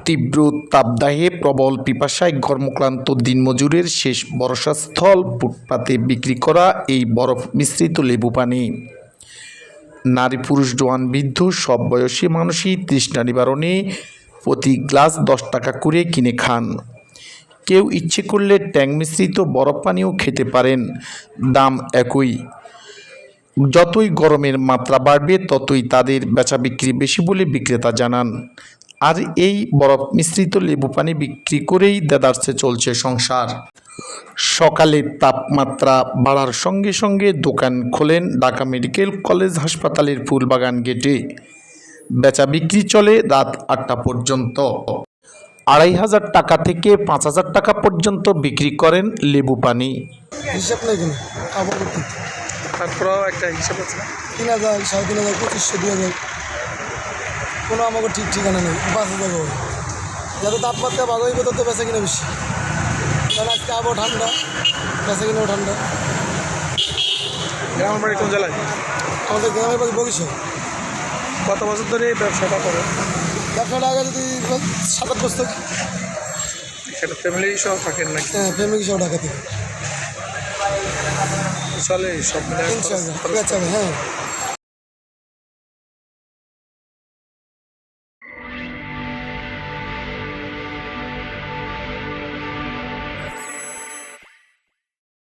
তীব্র তাপদাহে প্রবল পিপাসায় কর্মক্লান্ত দিনমজুরের শেষ ভরসাস্থল ফুটপাতে বিক্রি করা এই বরফ মিশ্রিত লেবু পানি। নারী পুরুষ জোয়ান বৃদ্ধ সব বয়সী মানুষই তৃষ্ণা নিবারণে প্রতি গ্লাস 10 টাকা করে কিনে খান। কেউ ইচ্ছে করলে ট্যাং মিশ্রিত বরফ পানিও খেতে পারেন, দাম একই। যতই গরমের মাত্রা বাড়বে ততই তাদের বেচা বিক্রি বেশি বলে বিক্রেতা জানান। আর এই বরফ মিশ্রিত লেবু পানি বিক্রি করেই দেদারসে চলছে সংসার। সকালে তাপমাত্রা বাড়ার সঙ্গে সঙ্গে দোকান খোলেন ঢাকা মেডিকেল কলেজ হাসপাতালের ফুলবাগান গেটে। বেচা বিক্রি চলে রাত 8টা পর্যন্ত। 2500 টাকা থেকে 5000 টাকা পর্যন্ত বিক্রি করেন লেবু পানি। হিসাব নেই কোনো আবার তারপরেও একটা হিসাব আছে 3000, 3500, 2500, 2000 কোনো আমাকে ঠিক ঠিকানা নেই। 5000 হবে যত তাপমাত্রা ভালো হইবে তত বেচা কিনা বেশি, কারণ আজকে আবহাওয়া ঠান্ডা, বেচা কিনাও ঠান্ডা। গ্রামের বাড়ি কোন জেলায়? আমাদের গ্রামের বাড়ি বরিশাল। কত বছর ধরে এই ব্যবসাটা করে? ব্যবসাটা আগে যদি 7-8 বছর, সেটা ফ্যামিলি সহ থাকেন নাকি? হ্যাঁ ফ্যামিলি সহ ঢাকা থেকে চলে সব মিলে ইনশাআল্লাহ বেচা হবে। হ্যাঁ